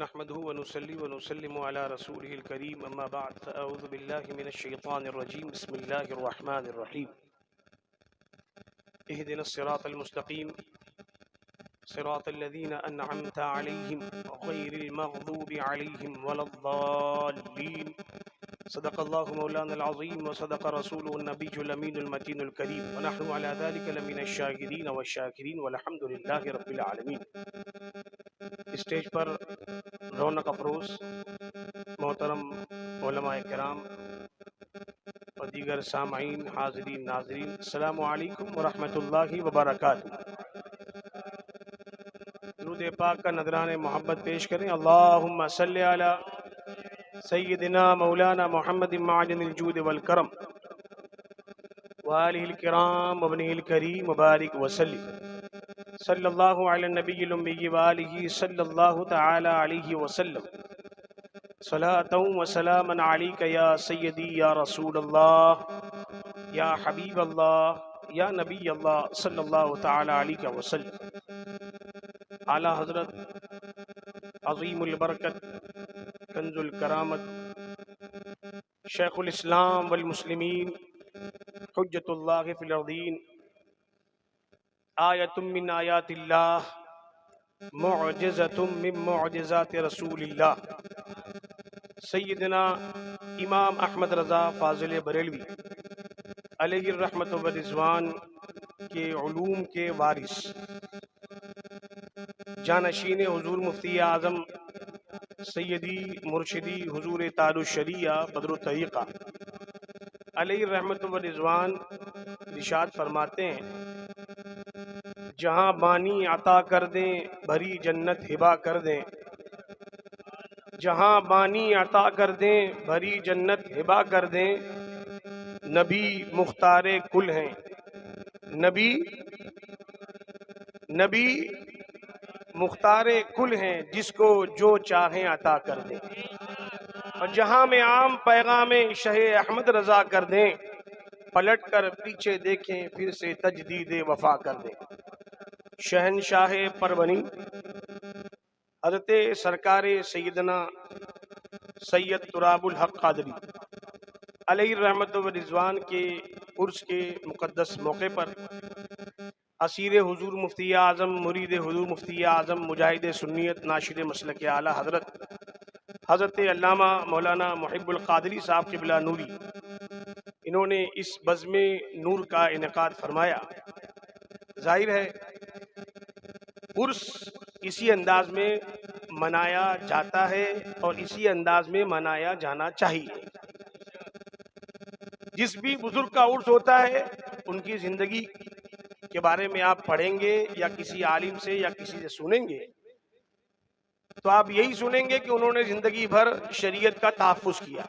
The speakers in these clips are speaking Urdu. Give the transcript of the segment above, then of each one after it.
نحمده ونصلي ونسلم على رسوله الكريم اما بعد فاعوذ بالله من الشيطان الرجيم بسم الله الرحمن الرحيم اهدنا الصراط المستقيم صراط الذين انعمت عليهم غير المغضوب عليهم ولا الضالين صدق الله مولانا العظيم وصدق رسوله النبي الامين المتين الكريم ونحن على ذلك لمن الشاهدين والشاكرين والحمد لله رب العالمين۔ اسٹیج پر رونق افروز محترم علماء کرام اور دیگر سامعین، حاضرین ناظرین، السلام علیکم ورحمۃ اللہ وبرکاتہ۔ درود پاک کا نذران محبت پیش کریں۔ اللہم صلی علی سیدنا مولانا محمد معدن الجود والکرم وآلہ الکرام وابنہ الکریم وبارک وسلم صلی اللہ علی النبی الامی وآلہ صلی اللہ تعالی علیہ وسلم صلاۃ و سلاما علیک یا سیدی یا رسول اللہ یا حبیب اللہ یا نبی اللہ صلی اللہ تعالی علیہ وسلم۔ اعلیٰ حضرت عظیم البرکت کنز الکرامت شیخ الاسلام والمسلمین حجت اللہ فی الارضین آیت من آیات اللہ معجزۃ من معجزات رسول اللہ سیدنا امام احمد رضا فاضل بریلوی علیہ الرحمت والرضوان کے علوم کے وارث، جانشین حضور مفتی اعظم سیدی مرشدی حضور تاج الشریعہ بدر الطریقہ علیہ الرحمت والرضوان ارشاد فرماتے ہیں، جہاں بانی عطا کر دیں بھری جنت ہبا کر دیں، جہاں بانی عطا کر دیں بھری جنت ہبا کر دیں، نبی مختار کل ہیں، نبی مختار کل ہیں، جس کو جو چاہیں عطا کر دیں، اور جہاں میں عام پیغام شہ احمد رضا کر دیں، پلٹ کر پیچھے دیکھیں پھر سے تجدید وفا کر دیں۔ شہنشاہ پروانی حضرت سرکار سیدنا سید تراب الحق قادری علیہ الرحمت والرضوان کے عرس کے مقدس موقع پر اسیر حضور مفتی اعظم، مرید حضور مفتی اعظم، مجاہد سنیت، ناشر مسلک اعلیٰ حضرت علامہ مولانا محب القادری صاحب قبلہ نوری، انہوں نے اس بزم نور کا انعقاد فرمایا۔ ظاہر ہے عرس اسی انداز میں منایا جاتا ہے اور اسی انداز میں منایا جانا چاہیے۔ جس بھی بزرگ کا عرس ہوتا ہے ان کی زندگی کے بارے میں آپ پڑھیں گے یا کسی عالم سے یا کسی سے سنیں گے تو آپ یہی سنیں گے کہ انہوں نے زندگی بھر شریعت کا تحفظ کیا،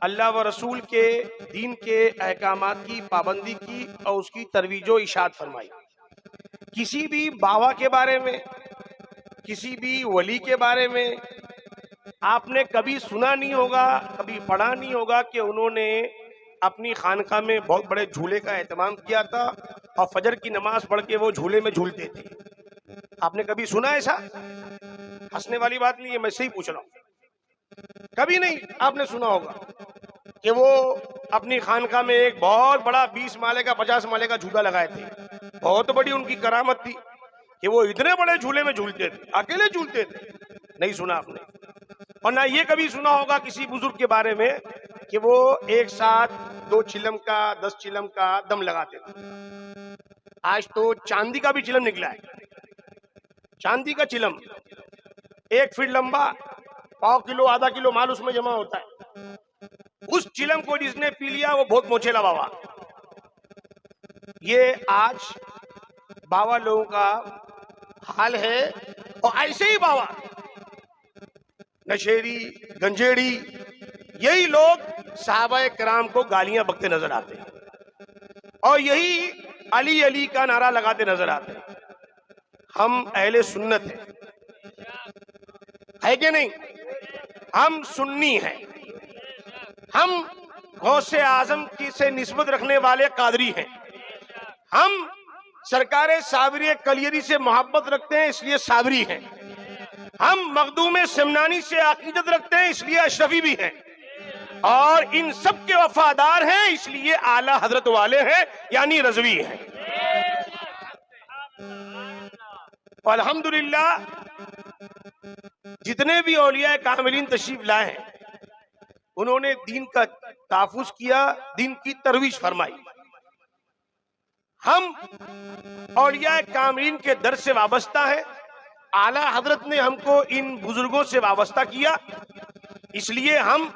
اللہ و رسول کے دین کے احکامات کی پابندی کی اور اس کی ترویج و اشاعت فرمائی۔ کسی بھی باوا کے بارے میں، کسی بھی ولی کے بارے میں آپ نے کبھی سنا نہیں ہوگا، کبھی پڑھا نہیں ہوگا کہ انہوں نے اپنی خانقاہ میں بہت بڑے جھولے کا اہتمام کیا تھا اور فجر کی نماز پڑھ کے وہ جھولے میں جھولتے تھے۔ آپ نے کبھی سنا ایسا؟ ہنسنے والی بات نہیں ہے، میں صحیح پوچھ رہا ہوں۔ کبھی نہیں آپ نے سنا ہوگا کہ وہ اپنی خانقاہ میں ایک بہت بڑا 20 مالے کا 50 مالے کا جھولا لگائے تھے، بہت بڑی ان کی کرامت تھی کہ وہ اتنے بڑے جھولے میں جھولتے تھے، اکیلے جھولتے تھے۔ نہیں سنا آپ نے، اور نہ یہ کبھی سنا ہوگا کسی بزرگ کے بارے میں کہ وہ ایک ساتھ 2 چلم کا 10 چلم کا دم لگاتے تھے۔ آج تو چاندی کا بھی چلم نکلا ہے، چاندی کا چلم 1 فٹ لمبا، 1.25 کلو آدھا کلو مال اس میں جمع ہوتا ہے۔ اس چلم کو جس نے پی لیا وہ بہت موچیلا بابا۔ یہ آج باوا لوگوں کا حال ہے، اور ایسے ہی باوا نشیری گنجیڑی یہی لوگ صحابہ کرام کو گالیاں بکتے نظر آتے ہیں اور یہی علی علی کا نعرہ لگاتے نظر آتے ہیں۔ ہم اہل سنت ہیں، ہے کہ نہیں؟ ہم سنی ہیں، ہم غوث اعظم کی سے نسبت رکھنے والے قادری ہیں، ہم سرکار صابری کلیری سے محبت رکھتے ہیں اس لیے صابری ہیں۔ ہم مخدوم سمنانی سے عقیدت رکھتے ہیں اس لیے اشرفی بھی ہیں، اور ان سب کے وفادار ہیں اس لیے اعلی حضرت والے ہیں یعنی رضوی ہیں۔ الحمدللہ جتنے بھی اولیاء کاملین تشریف لائے ہیں انہوں نے دین کا تحفظ کیا، دین کی ترویج فرمائی۔ ہم اولیاء کاملین کے در سے وابستہ ہیں، اعلی حضرت نے ہم کو ان بزرگوں سے وابستہ کیا، اس لیے ہم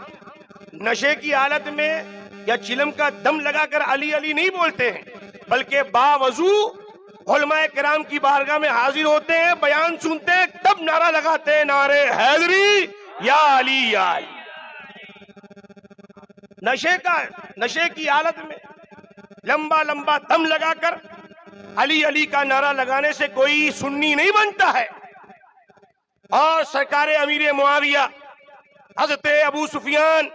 نشے کی حالت میں یا چلم کا دم لگا کر علی علی نہیں بولتے ہیں، بلکہ باوضو علماء کرام کی بارگاہ میں حاضر ہوتے ہیں، بیان سنتے ہیں، تب نعرہ لگاتے ہیں، نعرے حیدری یا علی یا علی۔ نشے کی حالت میں لمبا لمبا دم لگا کر علی علی کا نعرہ لگانے سے کوئی سنی نہیں بنتا ہے۔ اور سرکار امیر معاویہ، حضرت ابو سفیان،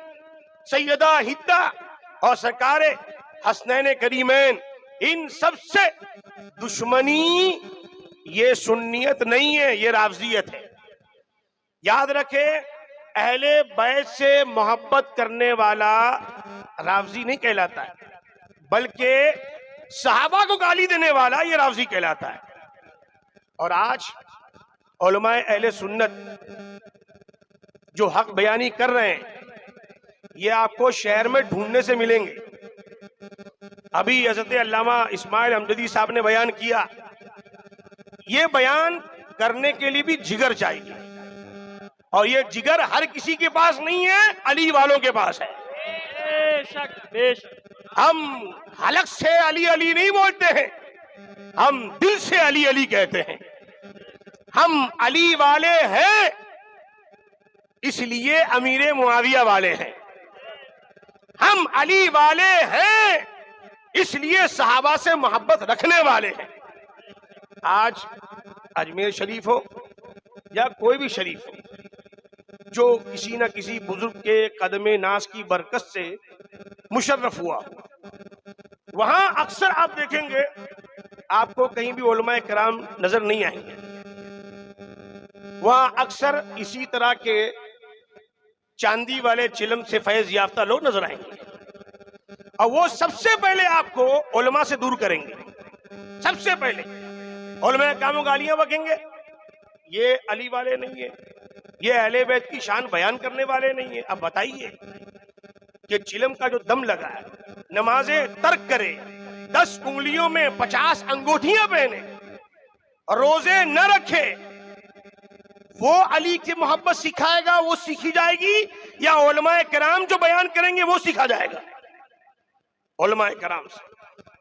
سیدہ ہندہ اور سرکار حسنین کریمین، ان سب سے دشمنی یہ سنیت نہیں ہے، یہ رافضیت ہے۔ یاد رکھے اہل بیت سے محبت کرنے والا رافضی نہیں کہلاتا ہے، بلکہ صحابہ کو گالی دینے والا یہ رافضی کہلاتا ہے۔ اور آج علماء اہل سنت جو حق بیانی کر رہے ہیں یہ آپ کو شہر میں ڈھونڈنے سے ملیں گے۔ ابھی حضرت علامہ اسماعیل امجدی صاحب نے بیان کیا، یہ بیان کرنے کے لیے بھی جگر چاہیے، اور یہ جگر ہر کسی کے پاس نہیں ہے، علی والوں کے پاس ہے۔ بے شک بے شک۔ ہم حلق سے علی علی نہیں بولتے ہیں، ہم دل سے علی علی کہتے ہیں۔ ہم علی والے ہیں اس لیے امیر معاویہ والے ہیں، ہم علی والے ہیں اس لیے صحابہ سے محبت رکھنے والے ہیں۔ آج اجمیر شریف ہو یا کوئی بھی شریف ہو جو کسی نہ کسی بزرگ کے قدم ناز کی برکت سے مشرف ہوا، وہاں اکثر آپ دیکھیں گے آپ کو کہیں بھی علماء کرام نظر نہیں آئیں گے، وہاں اکثر اسی طرح کے چاندی والے چلم سے فیض یافتہ لوگ نظر آئیں گے، اور وہ سب سے پہلے آپ کو علماء سے دور کریں گے۔ سب سے پہلے علماء کاموں گالیاں بکیں گے، یہ علی والے نہیں ہیں، یہ اہل بیت کی شان بیان کرنے والے نہیں ہیں۔ اب بتائیے کہ چلم کا جو دم لگا ہے، نمازیں ترک کرے، 10 انگلیوں میں 50 انگوٹھیاں پہنے، روزے نہ رکھے، وہ علی کی محبت سکھائے گا، وہ سیکھی جائے گی، یا علماء کرام جو بیان کریں گے وہ سیکھا جائے گا علماء کرام سے؟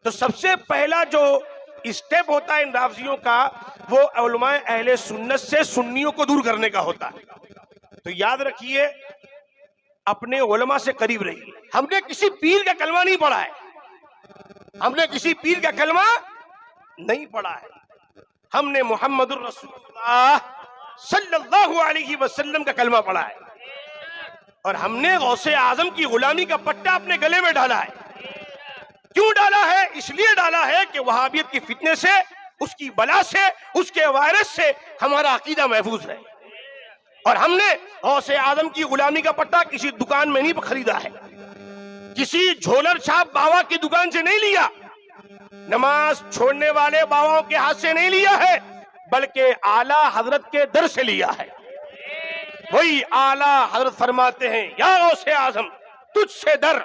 تو سب سے پہلا جو اسٹیپ ہوتا ہے ان رافضیوں کا، وہ علماء اہل سنت سے سنیوں کو دور کرنے کا ہوتا ہے۔ تو یاد رکھیے اپنے علماء سے قریب رہیے۔ ہم نے کسی پیر کا کلمہ نہیں پڑھا ہے، ہم نے کسی پیر کا کلمہ نہیں پڑھا ہے، ہم نے محمد الرسول اللہ صلی اللہ علیہ وسلم کا کلمہ پڑھا ہے، اور ہم نے غوث اعظم کی غلامی کا پٹا اپنے گلے میں ڈالا ہے۔ کیوں ڈالا ہے؟ اس لیے ڈالا ہے کہ وہابیت کی فتنے سے، اس کی بلا سے، اس کے وائرس سے ہمارا عقیدہ محفوظ رہے۔ اور ہم نے غوث اعظم کی غلامی کا پٹا کسی دکان میں نہیں خریدا ہے، کسی جھولر چھاپ باوا کی دکان سے نہیں لیا، نماز چھوڑنے والے باواؤں کے ہاتھ سے نہیں لیا ہے، بلکہ اعلیٰ حضرت کے در سے لیا ہے۔ وہی اعلیٰ حضرت فرماتے ہیں، یا غوث اعظم تجھ سے در،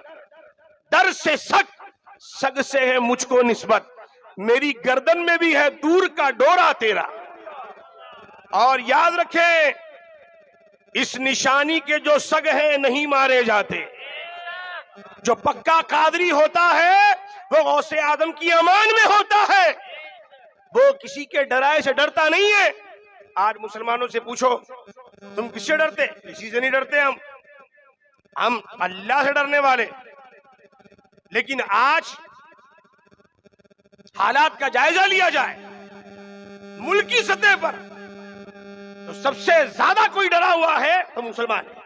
در سے سگ، سگ سے ہے مجھ کو نسبت، میری گردن میں بھی ہے دور کا ڈورا تیرا۔ اور یاد رکھیں اس نشانی کے جو سگ ہیں نہیں مارے جاتے، جو پکا قادری ہوتا ہے وہ غوث اعظم کی امان میں ہوتا ہے، وہ کسی کے ڈرائے سے ڈرتا نہیں ہے۔ آج مسلمانوں سے پوچھو تم کس سے ڈرتے؟ کسی سے نہیں ڈرتے، ہم اللہ سے ڈرنے والے۔ لیکن آج حالات کا جائزہ لیا جائے ملکی سطح پر تو سب سے زیادہ کوئی ڈرا ہوا ہے تو مسلمان ہے۔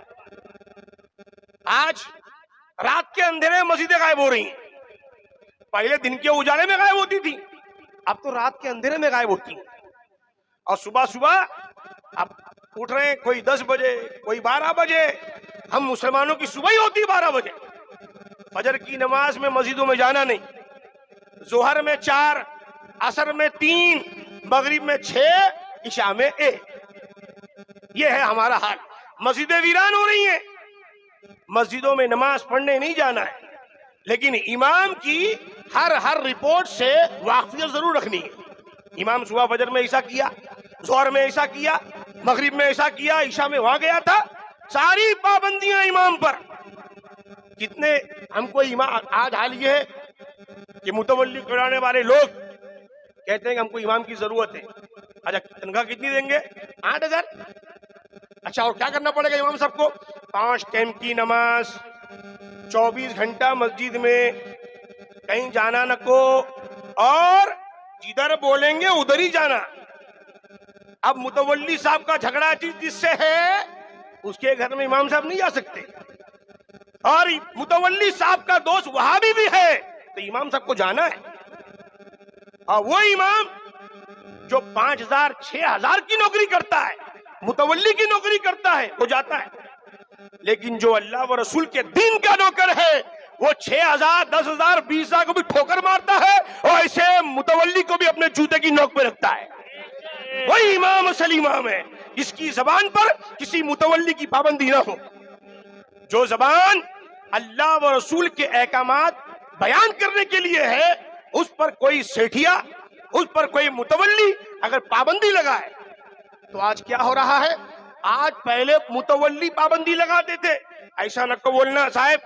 آج رات کے اندھیرے میں مسجدیں غائب ہو رہی ہیں، پہلے دن کے اجالے میں غائب ہوتی تھی، اب تو رات کے اندھیرے میں غائب ہوتی ہیں، اور صبح صبح اب اٹھ رہے ہیں کوئی 10 بجے کوئی 12 بجے. ہم مسلمانوں کی صبح ہی ہوتی 12 بجے. فجر کی نماز میں مسجدوں میں جانا نہیں, ظہر میں 4, عصر میں 3, مغرب میں 6, عشاء میں 1. یہ ہے ہمارا حال. مسجدیں ویران ہو رہی ہیں, مسجدوں میں نماز پڑھنے نہیں جانا ہے, لیکن امام کی ہر رپورٹ سے واقفیت ضرور رکھنی ہے. امام صبح فجر میں ایسا کیا, ظہر میں ایسا کیا, مغرب میں ایسا کیا, عشاء میں وہاں گیا تھا. ساری پابندیاں امام پر. کتنے ہم کو امام, آج حال یہ ہے کہ متولی کرانے والے لوگ کہتے ہیں کہ ہم کو امام کی ضرورت ہے. اچھا تنخواہ کتنی دیں گے؟ 8,000. اچھا اور کیا کرنا پڑے گا امام صاحب کو؟ 5 ٹائم کی نماز, 24 گھنٹہ مسجد میں, کہیں جانا نہ کو, اور جدھر بولیں گے ادھر ہی جانا. اب متولی صاحب کا جھگڑا جس سے ہے اس کے گھر میں امام صاحب نہیں جا سکتے, اور متولی صاحب کا دوست وہابی بھی ہے تو امام صاحب کو جانا ہے. اور وہ امام جو 5,000 6,000 کی نوکری کرتا ہے, متولی کی نوکری کرتا ہے, وہ جاتا ہے. لیکن جو اللہ و رسول کے دین کا نوکر ہے وہ 6,000 10,000 20,000 کو بھی ٹھوکر مارتا ہے, اور ایسے متولی کو بھی اپنے جوتے کی نوک پہ رکھتا ہے. وہی امام اصل امام ہے جس کی زبان پر کسی متولی کی پابندی نہ ہو, جو زبان اللہ و رسول کے احکامات بیان کرنے کے لیے ہے, اس پر کوئی سیٹھیا, اس پر کوئی متولی اگر پابندی لگائے. تو آج کیا ہو رہا ہے؟ آج پہلے متولی پابندی لگاتے تھے, ایسا نہ کو بولنا صاحب,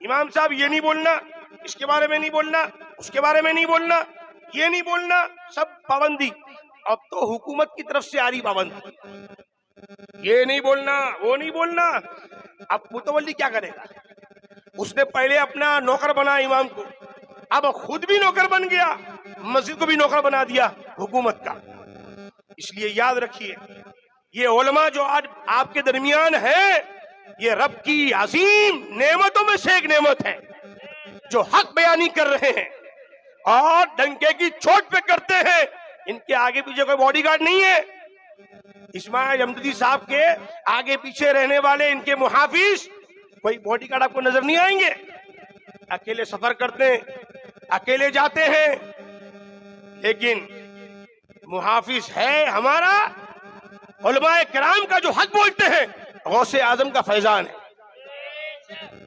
امام صاحب یہ نہیں بولنا, اس کے بارے میں نہیں بولنا, اس کے بارے میں نہیں بولنا, یہ نہیں بولنا, سب پابندی. اب تو حکومت کی طرف سے آ رہی پابندی, یہ نہیں بولنا, وہ نہیں بولنا. اب متولی کیا کرے گا؟ اس نے پہلے اپنا نوکر بنا امام کو, اب خود بھی نوکر بن گیا, مسجد کو بھی نوکر بنا دیا حکومت کا. اس لیے یاد رکھیے, یہ علماء جو آج آپ کے درمیان ہیں, یہ رب کی عظیم نعمتوں میں سے ایک نعمت ہے, جو حق بیانی کر رہے ہیں اور ڈنکے کی چوٹ پہ کرتے ہیں. ان کے آگے پیچھے کوئی باڈی گارڈ نہیں ہے. اسماعیل امجدی صاحب کے آگے پیچھے رہنے والے ان کے محافظ, کوئی باڈی گارڈ آپ کو نظر نہیں آئیں گے. اکیلے سفر کرتے ہیں, اکیلے جاتے ہیں, لیکن محافظ ہے ہمارا علماء کرام کا جو حق بولتے ہیں. غوث اعظم کا فیضان ہے,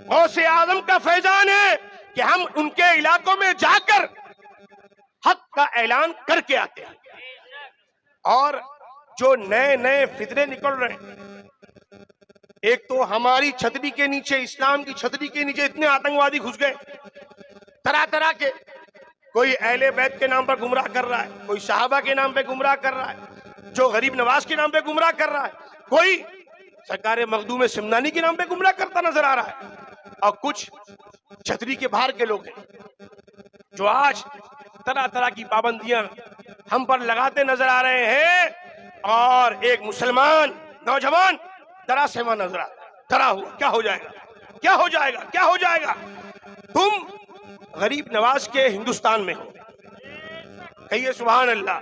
غوث اعظم کا فیضان ہے کہ ہم ان کے علاقوں میں جا کر حق کا اعلان کر کے آتے ہیں. اور جو نئے فتنے نکل رہے ہیں, ایک تو ہماری چھتری کے نیچے, اسلام کی چھتری کے نیچے اتنے آتنکوادی گھس گئے طرح طرح کے. کوئی اہل بیت کے نام پر گمراہ کر رہا ہے, کوئی صحابہ کے نام پہ گمراہ کر رہا ہے, جو غریب نواز کے نام پہ گمراہ کر رہا ہے, کوئی سرکار مخدوم سمنانی کے نام پہ گمراہ کرتا نظر آ رہا ہے, اور کچھ چھتری کے باہر کے لوگ ہیں جو آج طرح طرح کی پابندیاں ہم پر لگاتے نظر آ رہے ہیں. اور ایک مسلمان نوجوان ڈرا سہما نظر آتا ہے, ڈرا ہوا, کیا ہو جائے گا, کیا ہو جائے گا, کیا ہو جائے گا. تم غریب نواز کے ہندوستان میں ہو, کہیے سبحان اللہ.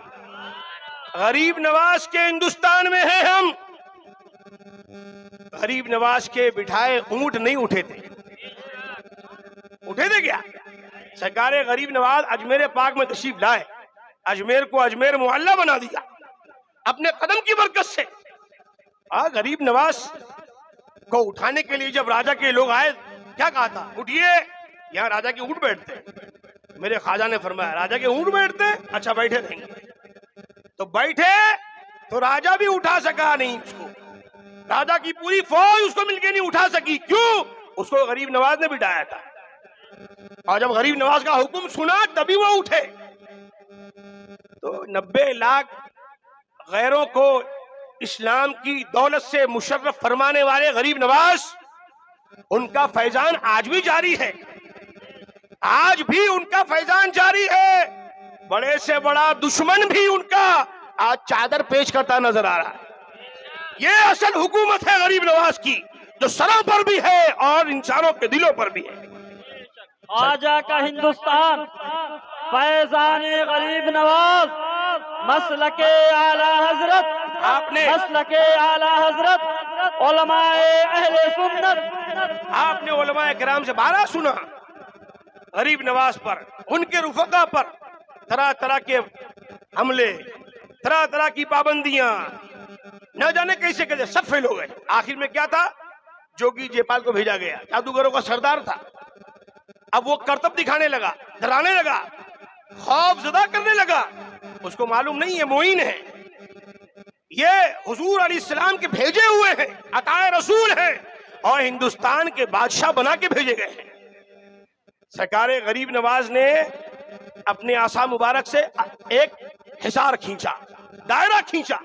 غریب نواز کے ہندوستان میں ہیں ہم. غریب نواز کے بٹھائے اونٹ نہیں اٹھے تھے, اٹھے تھے کیا؟ سرکار غریب نواز اجمیر پاک میں تشریف لائے, اجمیر کو اجمیر معلیٰ بنا دیا اپنے قدم کی برکت سے. غریب نواز کو اٹھانے کے لیے جب راجا کے لوگ آئے, کیا کہا تھا؟ اٹھیے, یہاں راجا کے اونٹ بیٹھتے ہیں. میرے خواجہ نے فرمایا راجا کے اونٹ بیٹھتے ہیں, اچھا بیٹھے رہیں گے. تو بیٹھے تو راجا بھی اٹھا سکا نہیں اس کو, راجا کی پوری فوج اس کو مل کے نہیں اٹھا سکی. کیوں؟ اس کو غریب نواز نے بٹھایا تھا, اور جب غریب نواز کا حکم سنا تبھی وہ اٹھے. تو 90 لاکھ غیروں کو اسلام کی دولت سے مشرف فرمانے والے غریب نواز, ان کا فیضان آج بھی جاری ہے, آج بھی ان کا فیضان جاری ہے. بڑے سے بڑا دشمن بھی ان کا آج چادر پیش کرتا نظر آ رہا ہے. یہ اصل حکومت ہے غریب نواز کی, جو سروں پر بھی ہے اور انسانوں کے دلوں پر بھی ہے. خواجہ کا ہندوستان, فیضان غریب نواز, مسلک اعلی حضرت آپ نے مسلک اعلی حضرت علماء اہل سنت، آپ نے علماء کرام سے بارہ سنا، غریب نواز پر، ان کے رفقا پر طرح طرح کے حملے، طرح طرح کی پابندیاں، نہ جانے کیسے کیسے سب فیل ہو گئے۔ آخر میں کیا تھا؟ جوگی جیپال کو بھیجا گیا، جادوگروں کا سردار تھا، اب وہ کرتب دکھانے لگا، ڈرانے لگا، خوف زدہ کرنے لگا۔ اس کو معلوم نہیں ہے معین ہے، یہ حضور علیہ السلام کے بھیجے ہوئے ہیں، عطائے رسول ہیں، اور ہندوستان کے بادشاہ بنا کے بھیجے گئے ہیں۔ سرکار غریب نواز نے اپنے عصا مبارک سے ایک حصار کھینچا، دائرہ کھینچا،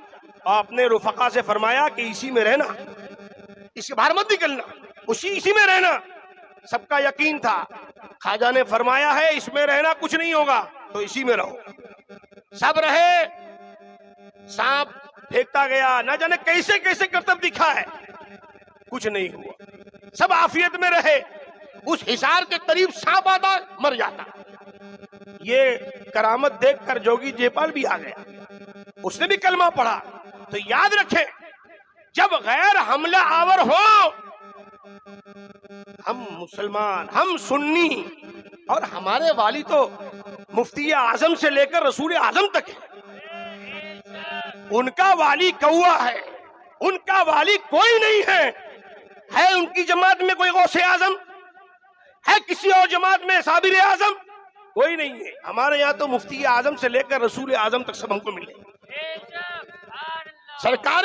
اور اپنے رفقا سے فرمایا کہ اسی میں رہنا، اس کے باہر مت نکلنا، اسی میں رہنا۔ سب کا یقین تھا، خواجہ نے فرمایا ہے اس میں رہنا کچھ نہیں ہوگا تو اسی میں رہو۔ سب رہے، سانپ پھینکتا گیا، نہ جانے کیسے کیسے کرتب دکھا ہے، کچھ نہیں ہوا، سب عافیت میں رہے۔ اس حصار کے قریب سانپ آتا مر جاتا۔ یہ کرامت دیکھ کر جوگی جیپال بھی آ گیا، اس نے بھی کلمہ پڑھا۔ تو یاد رکھیں، جب غیر حملہ آور ہو، ہم مسلمان، ہم سنی، اور ہمارے والی تو مفتی اعظم سے لے کر رسول اعظم تک ہے، ان کا والی کوا ہے، ان کا والی کوئی نہیں ہے ان کی جماعت میں کوئی غوث اعظم ہے؟ کسی اور جماعت میں صابر اعظم؟ کوئی نہیں ہے۔ ہمارے یہاں تو مفتی اعظم سے لے کر رسول اعظم تک سب ہم کو ملے۔ سرکار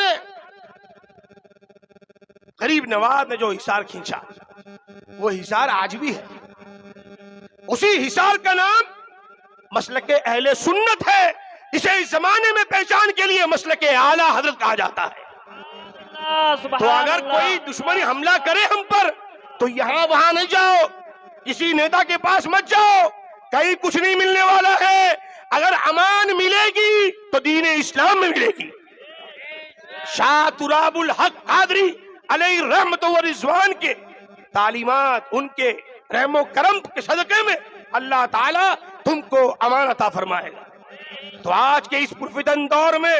غریب نواز نے جو حصار کھینچا، وہ حصار آج بھی ہے۔ اسی حصار کا نام مسلک اہل سنت ہے، اسے اس زمانے میں پہچان کے لیے مسلک اعلی حضرت کہا جاتا ہے۔ تو اگر کوئی دشمنی حملہ کرے ہم پر تو یہاں وہاں نہیں جاؤ، کسی نیتا کے پاس مت جاؤ، کہیں کچھ نہیں ملنے والا ہے۔ اگر امان ملے گی تو دین اسلام میں ملے گی۔ شاہ تراب الحق قادری علیہ رحمت و رضوان کے تعلیمات، ان کے رحم و کرم کے صدقے میں اللہ تعالیٰ تم کو امان عطا فرمائے گا۔ تو آج کے اس پرفتن دور میں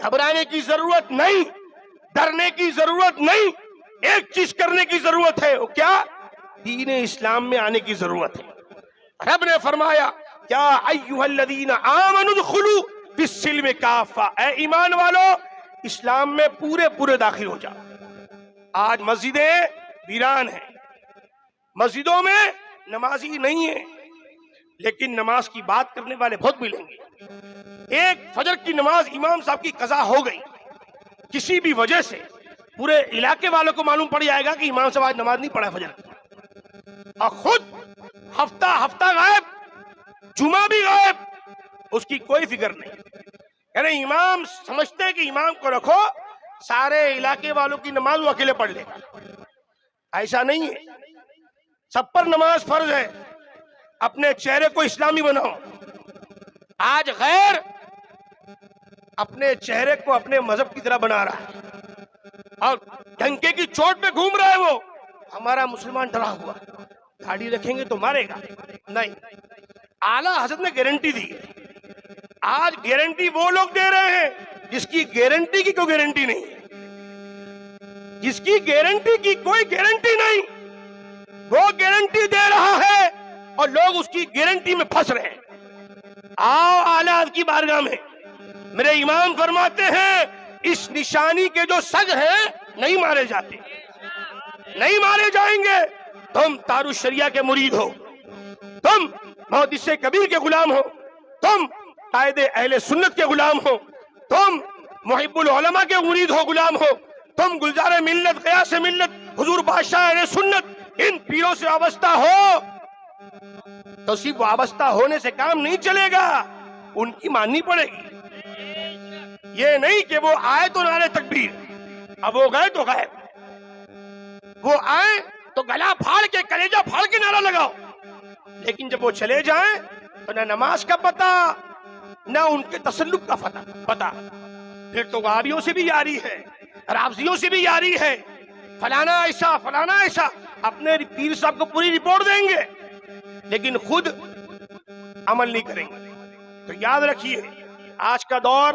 گھبرانے کی ضرورت نہیں، ڈرنے کی ضرورت نہیں، ایک چیز کرنے کی ضرورت ہے، وہ کیا؟ دین اسلام میں آنے کی ضرورت ہے۔ رب نے فرمایا کیا ایھا الذین آمنوا ادخلوا فی السلم کافہ، اے ایمان والو اسلام میں پورے داخل ہو جاؤ۔ آج مسجدیں ویران ہیں، مسجدوں میں نمازی نہیں ہیں، لیکن نماز کی بات کرنے والے بہت ملیں گے۔ ایک فجر کی نماز امام صاحب کی قضا ہو گئی، کسی بھی وجہ سے پورے علاقے والوں کو معلوم پڑ جائے گا کہ امام صاحب آج نماز نہیں پڑھا فجر کی، اور خود ہفتہ غائب، جمعہ بھی غائب، اس کی کوئی فکر نہیں۔ یعنی امام سمجھتے ہیں کہ امام کو رکھو، سارے علاقے والوں کی نماز وہ اکیلے پڑھ لے گا۔ ایسا نہیں ہے، سب پر نماز فرض ہے۔ اپنے چہرے کو اسلامی بناؤ۔ آج غیر اپنے چہرے کو اپنے مذہب کی طرح بنا رہا ہے، اور ڈنکے کی چوٹ پہ گھوم رہا ہے۔ وہ ہمارا مسلمان ڈرا ہوا، داڑھی رکھیں گے تو مارے گا، نہیں۔ اعلیٰ حضرت نے گارنٹی دی۔ آج گارنٹی وہ لوگ دے رہے ہیں جس کی گارنٹی کی کوئی گارنٹی نہیں، جس کی گارنٹی کی کوئی گارنٹی نہیں، وہ گارنٹی دے رہا ہے اور لوگ اس کی گارنٹی میں پھنس رہے ہیں۔ آؤ اعلیٰ حضرت کی بارگاہ میں، میرے امام فرماتے ہیں اس نشانی کے جو سگ ہیں نہیں مارے جاتے، نہیں مارے جائیں گے۔ تم تارو شریعہ کے مرید ہو، تم محدث کبیر کے غلام ہو، تم قائد اہل سنت کے غلام ہو، تم محب العلماء کے مرید ہو، غلام ہو، تم گلزار ملت، قیاس ملت، حضور بادشاہ اہل سنت، ان پیروں سے وابستہ ہو، تو صرف وابستہ ہونے سے کام نہیں چلے گا، ان کی ماننی پڑے گی۔ یہ نہیں کہ وہ آئے تو نعرے تکبیر، اب وہ گئے تو غائب، وہ آئے تو گلا پھاڑ کے کلیجہ پھاڑ کے نعرہ لگاؤ، لیکن جب وہ چلے جائیں تو نہ نماز کا پتہ، نہ ان کے تسلق کا پتہ۔ پھر تو وہابیوں سے بھی یاری ہے، رافضیوں سے بھی یاری ہے، فلانا ایسا فلانا ایسا، اپنے پیر صاحب کو پوری رپورٹ دیں گے لیکن خود عمل نہیں کریں گے۔ تو یاد رکھیے آج کا دور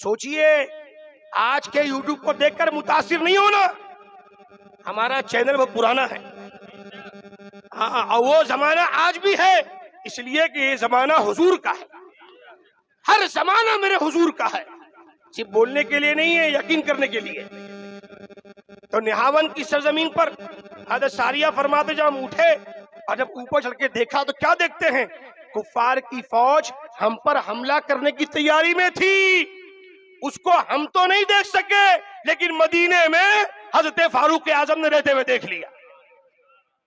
سوچئے آج کے یوٹیوب کو دیکھ کر متاثر نہیں ہونا، ہمارا چینل بہت پرانا ہے، ہاں، اور وہ زمانہ آج بھی ہے، اس لیے کہ یہ زمانہ حضور کا ہے، ہر زمانہ میرے حضور کا ہے، صرف بولنے کے لیے نہیں ہے، یقین کرنے کے لیے۔ تو نہاون کی سرزمین پر حضرت ساریہ فرماتے جب ہم اٹھے اور جب اوپر چڑھ کے دیکھا تو کیا دیکھتے ہیں؟ کفار کی فوج ہم پر حملہ کرنے کی تیاری میں تھی، اس کو ہم تو نہیں دیکھ سکے لیکن مدینے میں حضرت فاروق اعظم نے رہتے ہوئے دیکھ لیا۔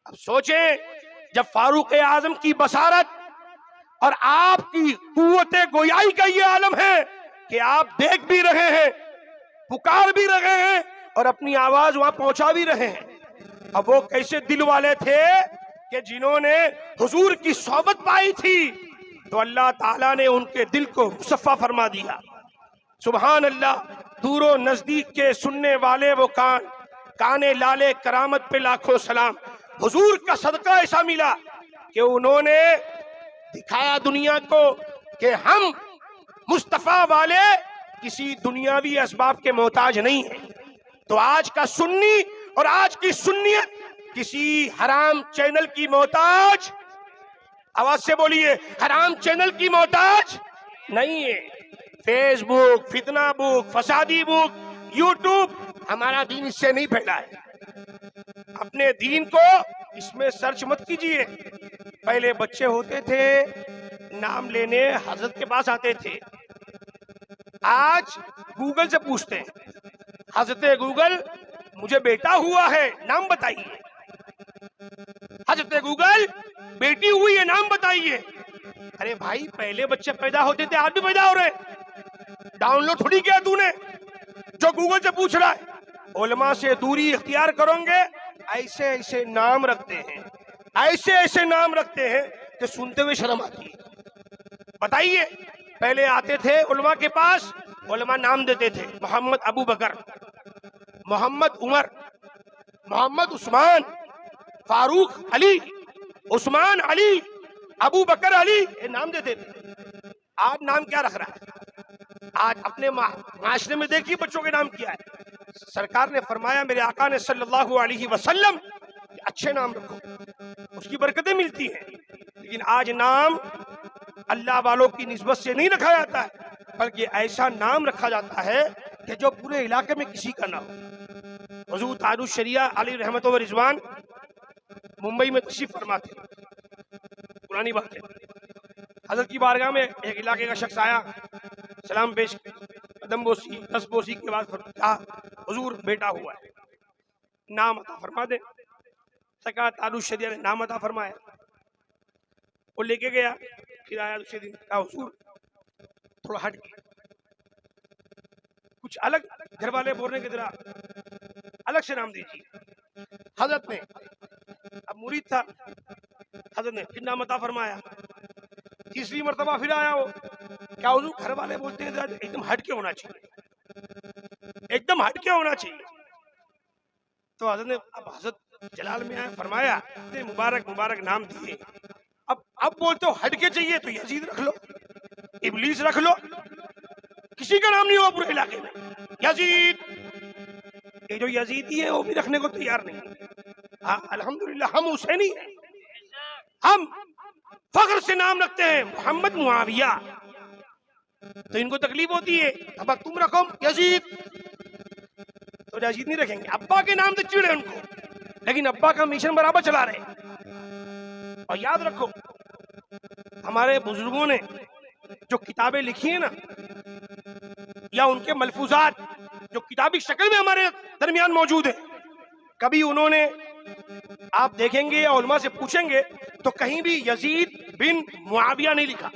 اب سوچیں جب فاروق اعظم کی بصارت اور آپ کی قوت گویائی کا یہ عالم ہے کہ آپ دیکھ بھی رہے ہیں، پکار بھی رہے ہیں اور اپنی آواز وہاں پہنچا بھی رہے ہیں، اب وہ کیسے دل والے تھے کہ جنہوں نے حضور کی صحبت پائی تھی تو اللہ تعالیٰ نے ان کے دل کو مصفا فرما دیا۔ سبحان اللہ، دور و نزدیک کے سننے والے وہ کان لالے کرامت پہ لاکھوں سلام۔ حضور کا صدقہ ایسا ملا کہ انہوں نے دکھایا دنیا کو کہ ہم مصطفیٰ والے کسی دنیاوی اسباب کے محتاج نہیں ہیں۔ تو آج کا سنی اور آج کی سنیت کسی حرام چینل کی محتاج، آواز سے بولیے، حرام چینل کی محتاج نہیں ہے۔ فیس بک، فتنہ بک، فسادی بک، یوٹیوب، ہمارا دین اس سے نہیں پھیلا ہے۔ اپنے دین کو اس میں سرچ مت کیجئے۔ پہلے بچے ہوتے تھے نام لینے حضرت کے پاس آتے تھے، آج گوگل سے پوچھتے ہیں، حضرت گوگل مجھے بیٹا ہوا ہے نام بتائیے، حضرت گوگل بیٹی ہوئی ہے نام بتائیے۔ ارے بھائی پہلے بچے پیدا ہوتے تھے، آج بھی پیدا ہو رہے ہیں، ڈاؤن لوڈ تھوڑی کیا تو نے جو گوگل سے پوچھ رہا ہے۔ علماء سے دوری اختیار کرو گے، ایسے ایسے نام رکھتے ہیں، ایسے ایسے نام رکھتے ہیں کہ سنتے ہوئے شرم آتی ہے۔ بتائیے پہلے آتے تھے علماء کے پاس، علماء نام دیتے تھے، محمد ابو بکر، محمد عمر، محمد عثمان، فاروق علی، عثمان علی، ابو بکر علی، یہ نام دیتے تھے۔ آج نام کیا رکھ رہا ہے؟ آج اپنے معاشرے میں دیکھیے بچوں کے نام کیا ہے۔ سرکار نے فرمایا، میرے آقا نے صلی اللہ علیہ وسلم، اچھے نام رکھو، اس کی برکتیں ملتی ہیں، لیکن آج نام اللہ والوں کی نسبت سے نہیں رکھا جاتا ہے، بلکہ ایسا نام رکھا جاتا ہے کہ جو پورے علاقے میں کسی کا نہ ہو۔ حضور تاج الشریعہ علی رحمت و رضوان ممبئی میں تشریف فرما تھے، پرانی بات ہے، حضرت کی بارگاہ میں ایک علاقے کا شخص آیا، سلام پیش، قدم بوسی، دست بوسی کے بعد کہا، حضور بیٹا ہوا ہے، نام عطا فرما دیں۔ سرکار تاج الشریعہ نے نام عطا فرمایا، وہ لے کے گیا، پھر آیا دوسرے دن، کہا حضور تھوڑا ہٹ کے کچھ الگ، گھر والے بولنے کی طرح الگ سے نام دیجیے۔ حضرت نے، اب مرید تھا، حضرت نے پھر نام عطا فرمایا، تیسری مرتبہ پھر آیا وہ، کیا حضور گھر والے بولتے ہیں ایک دم ہٹ کے ہونا چاہیے، ایک دم ہٹ کے ہونا چاہیے۔ تو حضرت نے، اب حضرت جلال میں آئے، فرمایا مبارک مبارک نام دیے، اب بولتے ہو ہٹ کے چاہیے تو یزید رکھ لو، ابلیس رکھ لو، کسی کا نام نہیں ہوا پورے علاقے میں یزید، یہ جو یزیدی ہے وہ بھی رکھنے کو تیار نہیں۔ ہاں الحمدللہ ہم حسینی ہیں، ہم فخر سے نام رکھتے ہیں محمد معاویہ، تو ان کو تکلیف ہوتی ہے، اب تم رکھو یزید، تو یزید نہیں رکھیں گے، ابا کے نام سے چڑے ان کو، لیکن ابا کا مشن برابر چلا رہے۔ اور یاد رکھو ہمارے بزرگوں نے جو کتابیں لکھی ہیں نا، یا ان کے ملفوظات جو کتابی شکل میں ہمارے درمیان موجود ہیں، کبھی انہوں نے، آپ دیکھیں گے یا علماء سے پوچھیں گے تو کہیں بھی یزید بن معاویہ نہیں لکھا،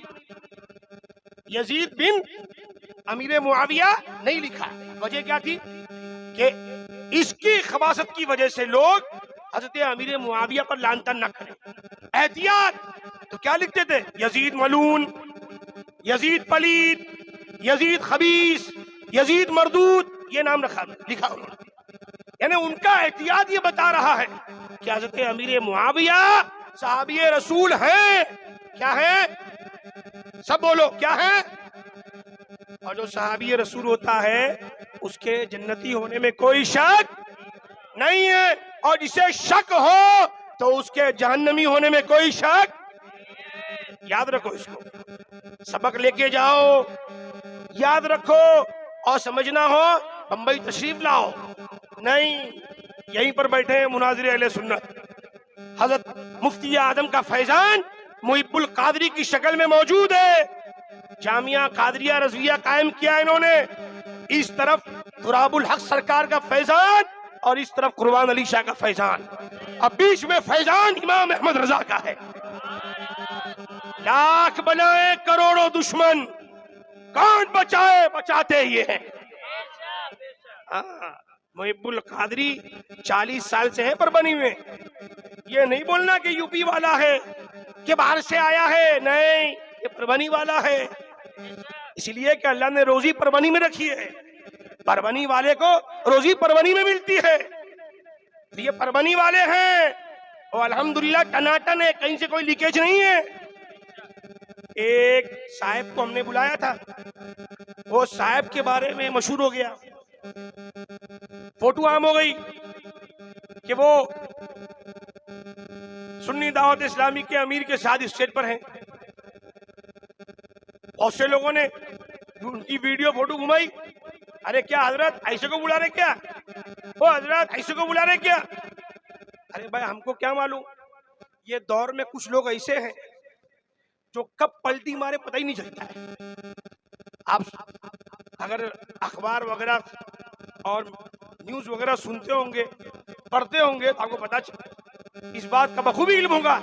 یزید بن امیر معاویہ نہیں لکھا۔ وجہ کیا تھی کہ اس کی خباثت کی وجہ سے لوگ حضرت امیر معاویہ پر لعن طعن نہ کریں، احتیاط۔ تو کیا لکھتے تھے؟ یزید ملعون، یزید پلید، یزید خبیث، یزید مردود، یہ نام لکھا انہوں نے، یعنی ان کا احتیاط یہ بتا رہا ہے کہ حضرت امیر معاویہ صحابی رسول ہیں۔ کیا ہیں؟ سب بولو کیا ہیں؟ اور جو صحابی رسول ہوتا ہے اس کے جنتی ہونے میں کوئی شک نہیں ہے، اور جسے شک ہو تو اس کے جہنمی ہونے میں کوئی شک. یاد رکھو اس کو، سبق لے کے جاؤ، یاد رکھو. اور سمجھنا ہو بمبئی تشریف لاؤ، نہیں، یہیں پر بیٹھے ہیں مناظر اہل سنت. حضرت مفتی اعظم کا فیضان محب القادری کی شکل میں موجود ہے. جامعہ قادریہ رضویہ قائم کیا انہوں نے. اس طرف تراب الحق سرکار کا فیضان اور اس طرف قربان علی شاہ کا فیضان، اب بیچ میں فیضان امام احمد رضا کا ہے. لاکھ بنائے کروڑوں دشمن، کون بچائے بچاتے یہ ہیں. محب القادری 40 سال سے ہے پربنی میں. یہ نہیں بولنا کہ یو پی والا ہے، کہ باہر سے آیا ہے، نہیں، یہ پربنی والا ہے. اس لیے کہ اللہ نے روزی پربنی میں رکھی ہے، پربنی والے کو روزی پربنی میں ملتی ہے. یہ پربنی والے ہیں اور الحمدللہ ٹناٹن ہے، کہیں سے کوئی لیکیج نہیں ہے. ایک صاحب کو ہم نے بلایا تھا، وہ صاحب کے بارے میں مشہور ہو گیا، فوٹو عام ہو گئی کہ وہ سنی دعوت اسلامی کے امیر کے ساتھ اسٹیج پر ہیں. بہت سے لوگوں نے ان کی ویڈیو فوٹو گھمائی. ارے کیا حضرت ایسے کو بلا رہے کیا؟ وہ حضرت ایسے کو بلا رہے کیا؟ ارے بھائی ہم کو کیا معلوم. یہ دور میں کچھ لوگ ایسے ہیں جو کب پلٹی مارے پتہ ہی نہیں چلتا ہے. آپ اگر اخبار وغیرہ اور نیوز وغیرہ سنتے ہوں گے، پڑھتے ہوں گے تو آپ کو پتا اس بات کا بخوبی علم ہوگا.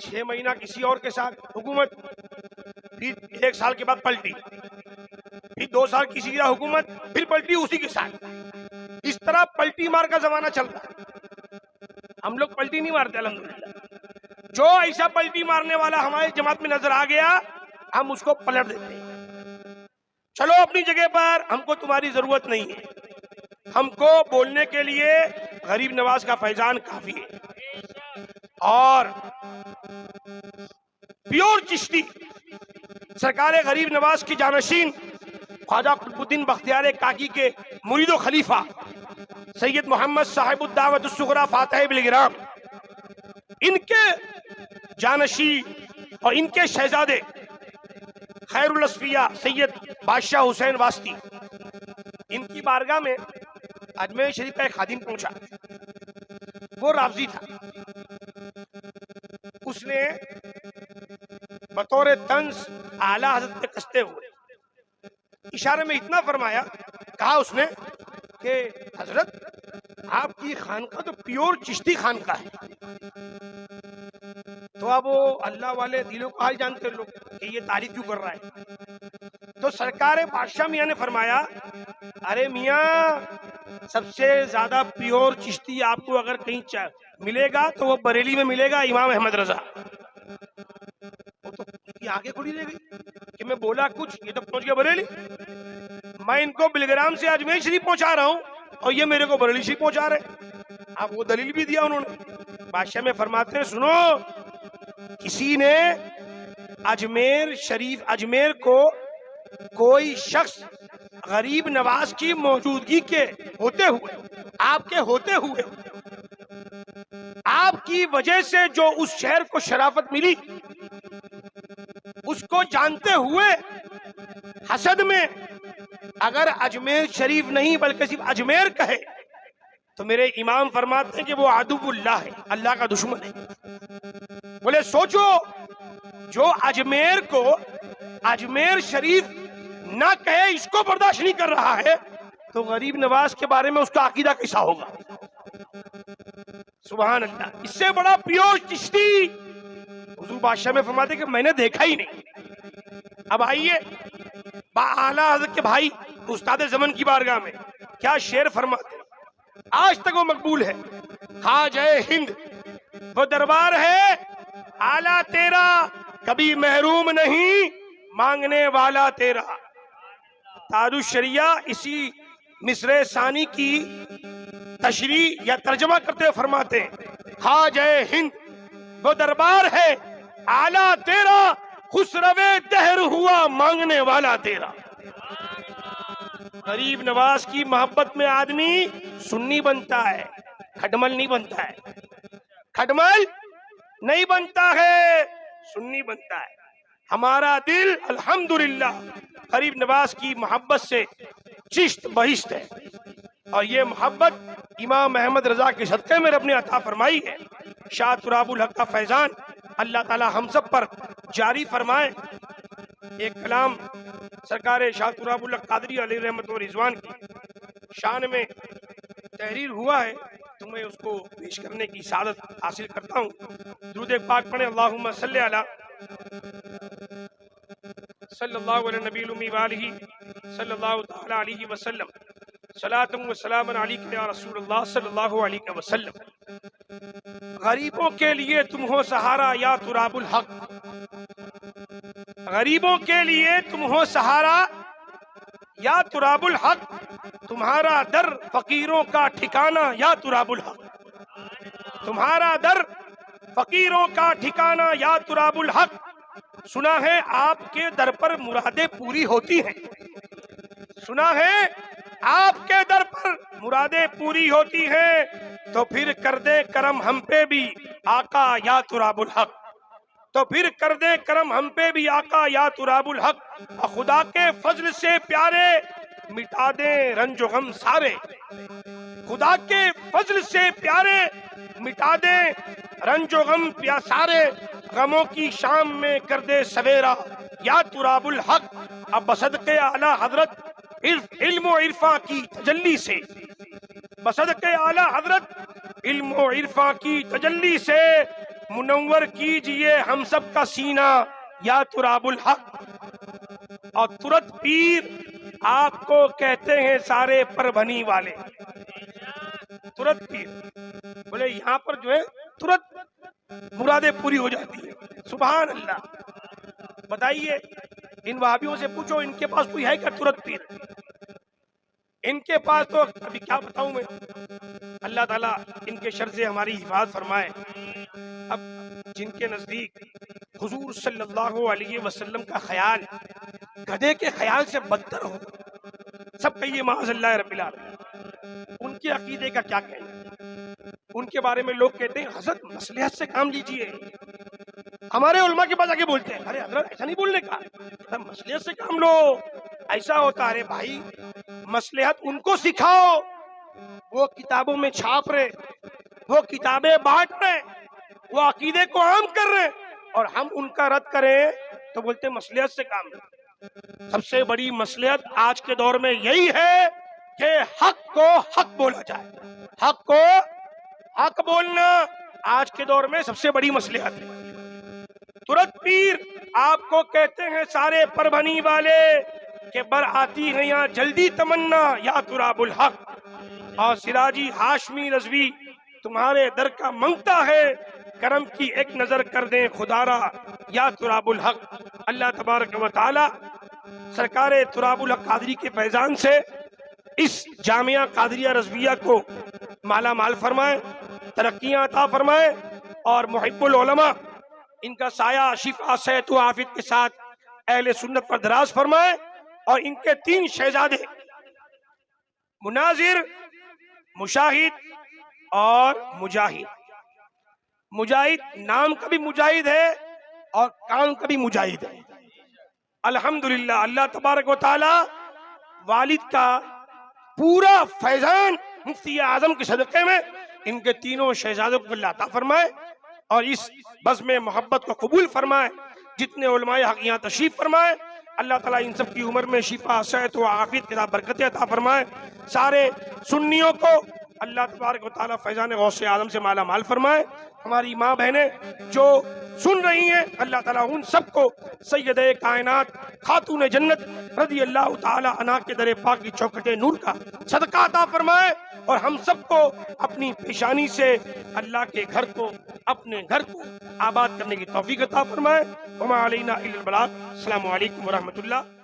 6 مہینہ کسی اور کے ساتھ حکومت، پھر 1 سال کے بعد پلٹی، پھر 2 سال کسی کی حکومت، پھر پلٹی اسی کے ساتھ. اس طرح پلٹی مار کا زمانہ چلتا ہے. ہم لوگ پلٹی نہیں مارتے الحمدللہ. جو ایسا پلٹی مارنے والا ہماری جماعت میں نظر آ گیا ہم اس کو پلٹ دیتے ہیں. چلو اپنی جگہ پر، ہم کو تمہاری ضرورت نہیں ہے. ہم کو بولنے کے لیے غریب نواز کا فیضان کافی ہے. اور پیور چشتی سرکار غریب نواز کی جانشین خواجہ قطب الدین بختیار کاکی کے مرید و خلیفہ سید محمد صاحب الدعوت الصغریٰ فاتح بلگرام، ان کے جانشین اور ان کے شہزادے خیر الاصفیاء سید بادشاہ حسین واسطی، ان کی بارگاہ میں اجمیر شریف کا ایک خادم پہنچا. وہ رافضی تھا. اس نے بطور طنز اعلیٰ حضرت پہ کستے ہوئے اشارے میں اتنا فرمایا، کہا اس نے کہ حضرت آپ کی خانقاہ تو پیور چشتی خانقاہ ہے. تو اب وہ اللہ والے دلوں کا حال جانتے لوگ کہ یہ تعریف کیوں کر رہا ہے. تو سرکار بادشاہ میاں نے فرمایا، ارے میاں سب سے زیادہ پیور چشتی آپ کو اگر کہیں ملے گا تو وہ بریلی میں ملے گا، امام احمد رضا. وہ تو اس کی آگے کھڑی رہ گئی کہ میں بولا کچھ، یہ تو پہنچ گیا بریلی. میں ان کو بلگرام سے اجمیر شریف پہنچا رہا ہوں اور یہ میرے کو بریلی شریف پہنچا رہے. اب وہ دلیل بھی دیا انہوں نے. بادشاہ میں فرماتے ہیں سنو، کسی نے اجمیر شریف، اجمیر کو کوئی شخص غریب نواز کی موجودگی کے ہوتے ہوئے، آپ کے ہوتے ہوئے، آپ کی وجہ سے جو اس شہر کو شرافت ملی، اس کو جانتے ہوئے حسد میں اگر اجمیر شریف نہیں بلکہ صرف اجمیر کہے تو میرے امام فرماتے ہیں کہ وہ عدو اللہ ہے، اللہ کا دشمن ہے. بولے سوچو، جو اجمیر کو اجمیر شریف نہ کہے اس کو برداشت نہیں کر رہا ہے تو غریب نواز کے بارے میں اس کا عقیدہ کیسا ہوگا؟ سبحان اللہ. اس سے بڑا پیور چشتی حضور بادشاہ میں فرماتے کہ میں نے دیکھا ہی نہیں. اب آئیے باعالی حضرت کے بھائی استاد زمن کی بارگاہ میں کیا شعر فرماتے، آج تک وہ مقبول ہے. خواجہ ہند وہ دربار ہے آلہ تیرا، کبھی محروم نہیں مانگنے والا تیرا. تاج الشریعہ اسی مصرع ثانی کی تشریح یا ترجمہ کرتے ہوئے فرماتے ہیں، خواجہ ہند وہ دربار ہے آلہ تیرا، خسرو دہر ہوا مانگنے والا تیرا. غریب نواز کی محبت میں آدمی سنی بنتا ہے، کھٹمل نہیں بنتا ہے، کھٹمل نہیں بنتا ہے، سنی بنتا ہے۔ ہمارا دل الحمدللہ غریب نواز کی محبت سے چشت بہشت ہے، اور یہ محبت امام احمد رضا کے صدقے میں رب نے عطا فرمائی ہے۔ شاہ تراب الحق کا فیضان اللہ تعالی ہم سب پر جاری فرمائے۔ ایک کلام سرکار شاہ تراب الحق قادری علیہ رحمت و رضوان کی شان میں تحریر ہوا ہے، تو میں اس کو پیش کرنے کی سعادت حاصل کرتا ہوں۔ درود پاک پڑھیں، اللہم صلی اللہ علی نبی الامی والہ صلی اللہ تعالی علیہ وسلم، صلاۃ و سلام علیک یا رسول اللہ صلی اللہ علیہ وسلم۔ غریبوں کے لیے تم ہو سہارا یا تراب الحق، غریبوں کے لیے تم ہو سہارا یا تراب الحق، تمہارا در فقیروں کا ٹھکانہ یا تراب الحق، تمہارا در فقیروں کا ٹھکانہ یا تراب الحق۔ سنا ہے آپ کے در پر مرادیں پوری ہوتی ہیں، سنا ہے آپ کے در پر مرادیں پوری ہوتی ہیں، تو پھر کر دے کرم ہم پہ بھی آقا یا تراب الحق، تو پھر کر دے کرم ہم پہ بھی آقا یا تراب الحق۔ خدا کے فضل سے پیارے مٹا دیں رنج و غم سارے، خدا کے فضل سے پیارے مٹا دیں رنج و غم سارے، غموں کی شام میں کر دے سویرا یا تراب الحق۔ اب بصدقے اعلی حضرت علم و عرفاں کی تجلی سے، بصدقے اعلی حضرت علم و عرفاں کی تجلی سے منور کیجئے ہم سب کا سینہ یا تراب الحق۔ اور ترت پیر آپ کو کہتے ہیں سارے پربھنی والے، ترت پیر بولے یہاں پر جو ہے ترت مرادیں پوری ہو جاتی ہے۔ سبحان اللہ۔ بتائیے ان وہابیوں سے پوچھو ان کے پاس کوئی ہے کیا ترت پیر؟ ان کے پاس تو ابھی کیا بتاؤں میں، اللہ تعالیٰ ان کے شر سے ہماری حفاظت فرمائے۔ اب جن کے نزدیک حضور صلی اللہ علیہ وسلم کا خیال گدھے کے خیال سے بدتر ہو، سب کہیے معاذ اللہ رب العالمین، ان کے عقیدے کا کیا کہنا؟ ان کے بارے میں لوگ کہتے ہیں حضرت مصلحت سے کام لیجئے، ہمارے علماء کے پاس آگے بولتے ہیں ارے حضرت ایسا نہیں بولنے کا، مصلحت سے کام لو، ایسا ہوتا ہے۔ ارے بھائی مصلحت ان کو سکھاؤ، وہ کتابوں میں چھاپ رہے، وہ کتابیں بانٹ رہے، وہ عقیدے کو عام کر رہے، اور ہم ان کا رد کریں تو بولتے مصلحت سے کام لو۔ سب سے بڑی مصلحت آج کے دور میں یہی ہے کہ حق کو حق بولا جائے، حق کو حق بولنا آج کے دور میں سب سے بڑی مصلحت ہے۔ ترت پیر آپ کو کہتے ہیں سارے پربھنی والے کہ بر آتی ہے یہاں جلدی تمنا یا تراب الحق، اور سراجی ہاشمی رضوی تمہارے در کا منگتا ہے، کرم کی ایک نظر کر دیں خدارا یا تراب الحق۔ اللہ تبارک و تعالی سرکار تراب الحق قادری کے فیضان سے اس جامعہ قادریہ رضویہ کو مالا مال فرمائے، ترقیاں عطا فرمائے، اور محب العلماء ان کا سایہ شفا صحت و عافیت کے ساتھ اہل سنت پر دراز فرمائے، اور ان کے تین شہزادے مناظر، مشاہد اور مجاہد، مجاہد نام کا بھی مجاہد ہے اور کام کا بھی مجاہد ہے۔ الحمدللہ اللہ تبارک و تعالی والد کا پورا فیضان مفتی اعظم کے صدقے میں ان کے تینوں شہزادوں کو اللہ عطا فرمائے، اور اس بزم محبت کو قبول فرمائے۔ جتنے علماء حق یہاں تشریف فرمائے، اللہ تعالیٰ ان سب کی عمر میں شفا صحت و عافیت کے ساتھ برکتیں عطا فرمائے۔ سارے سنیوں کو اللہ تبارک و تعالیٰ فیضان غوث اعظم سے مالا مال فرمائے۔ ہماری ماں بہنیں جو سن رہی ہیں، اللہ تعالیٰ ان سب کو سید کائنات خاتون جنت رضی اللہ تعالیٰ عنہا کے در پاک کی چوکھٹ نور کا صدقہ عطا فرمائے، اور ہم سب کو اپنی پیشانی سے اللہ کے گھر کو، اپنے گھر کو آباد کرنے کی توفیق عطا فرمائے۔ وما علینا الا البلاغ۔ السلام علیکم ورحمۃ اللہ۔